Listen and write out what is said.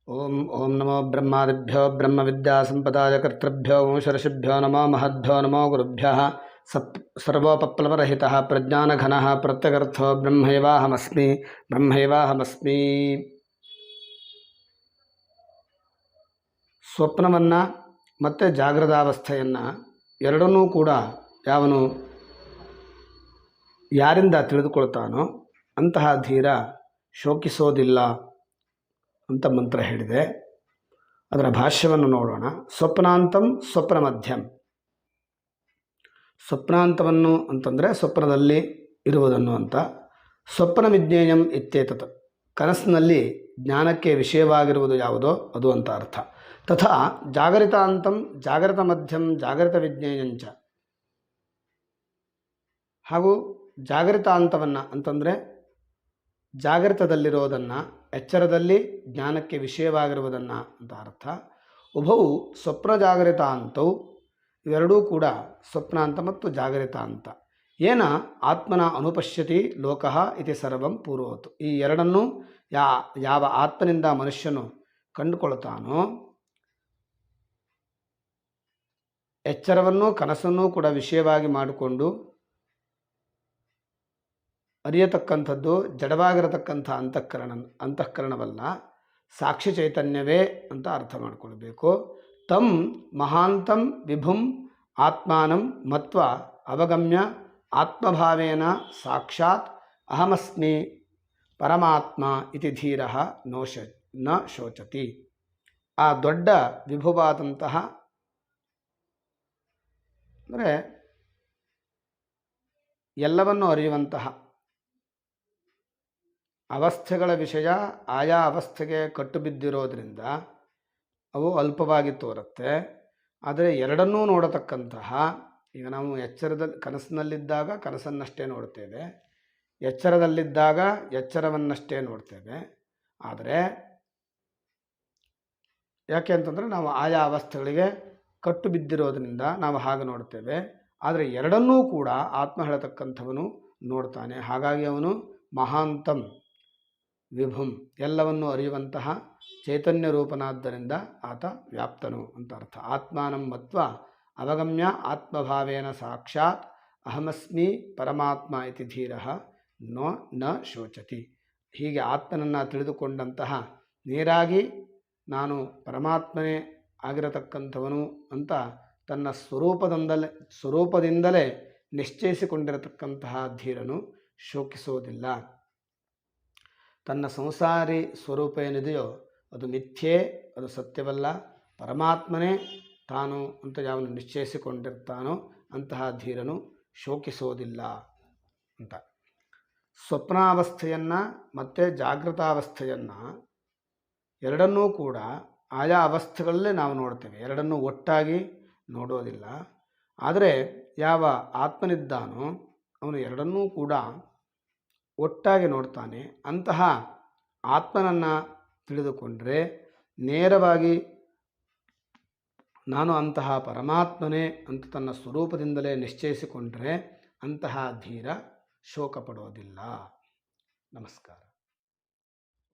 ಓಂ ಓಂ ನಮೋ ಬ್ರಹ್ಮಾದಿಭ್ಯೋ ಬ್ರಹ್ಮವಿದ್ಯಾಸಂಪದಾಯ ಕರ್ತೃಭ್ಯೋ ವಂಶರ್ಷಿಭ್ಯೋ ನಮೋ ಮಹದ್ಭ್ಯೋ ನಮೋ ಗುರುಭ್ಯಃ ಸರ್ವೋಪಪ್ಲವರಹಿತಃ ಪ್ರಜ್ಞಾನಘನಃ ಪ್ರತ್ಯಗರ್ಥೋ ಬ್ರಹ್ಮೈವಾಹಮಸ್ಮಿ. ಸ್ವಪ್ನವನ್ನು ಮತ್ತು ಜಾಗೃತಾವಸ್ಥೆಯನ್ನು ಎರಡನ್ನೂ ಕೂಡ ಯಾವನು ಯಾರಿಂದ ತಿಳಿದುಕೊಳ್ತಾನೋ ಅಂತಹ ಧೀರ ಶೋಕಿಸೋದಿಲ್ಲ ಅಂತ ಮಂತ್ರ ಹೇಳಿದೆ. ಅದರ ಭಾಷ್ಯವನ್ನು ನೋಡೋಣ. ಸ್ವಪ್ನಾಂತಂ ಸ್ವಪ್ನ ಮಧ್ಯಂ. ಸ್ವಪ್ನಾಂತವನ್ನು ಅಂತಂದರೆ ಸ್ವಪ್ನದಲ್ಲಿ ಇರುವುದನ್ನು ಅಂತ. ಸ್ವಪ್ನ ವಿಜ್ಞೇಯಂ ಇತ್ಯೇತತ್. ಕನಸಿನಲ್ಲಿ ಜ್ಞಾನಕ್ಕೆ ವಿಷಯವಾಗಿರುವುದು ಯಾವುದೋ ಅದು ಅಂತ ಅರ್ಥ. ತಥಾ ಜಾಗರಿತಾಂತಂ ಜಾಗೃತ ಮಧ್ಯಂ ಜಾಗೃತ ವಿಜ್ಞೇಯಂಚ. ಹಾಗೂ ಜಾಗರಿತಾಂತವನ್ನು ಅಂತಂದರೆ ಜಾಗೃತದಲ್ಲಿರೋದನ್ನು, ಎಚ್ಚರದಲ್ಲಿ ಜ್ಞಾನಕ್ಕೆ ವಿಷಯವಾಗಿರುವುದನ್ನು ಅಂತ ಅರ್ಥ. ಉಭವು ಸ್ವಪ್ನ ಜಾಗರಿತಾಂತವು, ಇವೆರಡೂ ಕೂಡ ಸ್ವಪ್ನಾಂತ ಮತ್ತು ಜಾಗರಿತಾಂತ. ಏನ ಆತ್ಮನ ಅನುಪಶ್ಯತಿ ಲೋಕಃ ಇತಿ ಸರ್ವಂ ಪೂರ್ವವತ್ತು. ಈ ಎರಡನ್ನೂ ಯಾವ ಆತ್ಮನಿಂದ ಮನುಷ್ಯನು ಕಂಡುಕೊಳ್ತಾನೋ, ಎಚ್ಚರವನ್ನು ಕನಸನ್ನು ಕೂಡ ವಿಷಯವಾಗಿ ಮಾಡಿಕೊಂಡು ಅರಿಯತಕ್ಕಂಥದ್ದು ಜಡವಾಗಿರತಕ್ಕಂಥ ಅಂತಃಕರಣವಲ್ಲ, ಸಾಕ್ಷಿ ಚೈತನ್ಯವೇ ಅಂತ ಅರ್ಥ ಮಾಡಿಕೊಳ್ಬೇಕು. ತಂ ಮಹಾಂತಂ ವಿಭುಂ ಆತ್ಮಾನಂ ಮತ್ವ ಅವಗಮ್ಯ ಆತ್ಮಭಾವೇನ ಸಾಕ್ಷಾತ್ ಅಹಮಸ್ಮಿ ಪರಮಾತ್ಮ ಇತಿ ಧೀರಃ ನ ಶೋಚತಿ. ಆ ದೊಡ್ಡ ವಿಭುವಾದಂತಹ ಅಂದರೆ ಎಲ್ಲವನ್ನು ಅರಿಯುವಂತಹ ಅವಸ್ಥೆಗಳ ವಿಷಯ ಆಯಾ ಅವಸ್ಥೆಗೆ ಕಟ್ಟು ಬಿದ್ದಿರೋದ್ರಿಂದ ಅವು ಅಲ್ಪವಾಗಿ ತೋರುತ್ತೆ. ಆದರೆ ಎರಡನ್ನೂ ನೋಡತಕ್ಕಂತಹ, ಈಗ ನಾವು ಕನಸಿನಲ್ಲಿದ್ದಾಗ ಕನಸನ್ನಷ್ಟೇ ನೋಡ್ತೇವೆ, ಎಚ್ಚರದಲ್ಲಿದ್ದಾಗ ಎಚ್ಚರವನ್ನಷ್ಟೇ ನೋಡ್ತೇವೆ. ಆದರೆ ಯಾಕೆ ಅಂತಂದರೆ ನಾವು ಆಯಾ ಅವಸ್ಥೆಗಳಿಗೆ ಕಟ್ಟು ಬಿದ್ದಿರೋದ್ರಿಂದ ನಾವು ಹಾಗೆ ನೋಡ್ತೇವೆ. ಆದರೆ ಎರಡನ್ನೂ ಕೂಡ ಆತ್ಮ ಹೇಳತಕ್ಕಂಥವನು ನೋಡ್ತಾನೆ. ಹಾಗಾಗಿ ಅವನು ಮಹಾಂತಂ ವಿಭುಂ, ಎಲ್ಲವನ್ನು ಅರಿಯುವಂತಹ ಚೈತನ್ಯ ರೂಪನಾದ್ದರಿಂದ ಆತ ವ್ಯಾಪ್ತನು ಅಂತ ಅರ್ಥ. ಆತ್ಮಾನಂ ಮತ್ವ ಅವಗಮ್ಯ ಆತ್ಮಭಾವೇನ ಸಾಕ್ಷಾತ್ ಅಹಮಸ್ಮಿ ಪರಮಾತ್ಮ ಇತಿ ಧೀರಃ ನ ಶೋಚತಿ. ಹೀಗೆ ಆತ್ಮನನ್ನು ತಿಳಿದುಕೊಂಡಂತಹ ನೇರಾಗಿ ನಾನು ಪರಮಾತ್ಮನೇ ಆಗಿರತಕ್ಕಂಥವನು ಅಂತ ತನ್ನ ಸ್ವರೂಪದಿಂದಲೇ ನಿಶ್ಚಯಿಸಿಕೊಂಡಿರತಕ್ಕಂತಹ ಧೀರನು ಶೋಕಿಸೋದಿಲ್ಲ. ತನ್ನ ಸಂಸಾರಿ ಸ್ವರೂಪ ಏನಿದೆಯೋ ಅದು ಮಿಥ್ಯೆ, ಅದು ಸತ್ಯವಲ್ಲ, ಪರಮಾತ್ಮನೇ ತಾನು ಅಂತ ಯಾವನು ನಿಶ್ಚಯಿಸಿಕೊಂಡಿರ್ತಾನೋ ಅಂತಹ ಧೀರನು ಶೋಕಿಸೋದಿಲ್ಲ ಅಂತ. ಸ್ವಪ್ನಾವಸ್ಥೆಯನ್ನು ಮತ್ತು ಜಾಗೃತಾವಸ್ಥೆಯನ್ನು ಎರಡನ್ನೂ ಕೂಡ ಆಯಾ ಅವಸ್ಥೆಗಳಲ್ಲೇ ನಾವು ನೋಡ್ತೇವೆ, ಎರಡನ್ನೂ ಒಟ್ಟಾಗಿ ನೋಡೋದಿಲ್ಲ. ಆದರೆ ಯಾವ ಆತ್ಮನಿದ್ದಾನೋ ಅವನು ಎರಡನ್ನೂ ಕೂಡ ಒಟ್ಟಾಗಿ ನೋಡ್ತಾನೆ. ಅಂತಹ ಆತ್ಮನನ್ನು ತಿಳಿದುಕೊಂಡ್ರೆ, ನೇರವಾಗಿ ನಾನು ಅಂತಹ ಪರಮಾತ್ಮನೇ ಅಂತ ತನ್ನ ಸ್ವರೂಪದಿಂದಲೇ ನಿಶ್ಚಯಿಸಿಕೊಂಡ್ರೆ ಅಂತಹ ಧೀರ ಶೋಕ ಪಡೋದಿಲ್ಲ. ನಮಸ್ಕಾರ.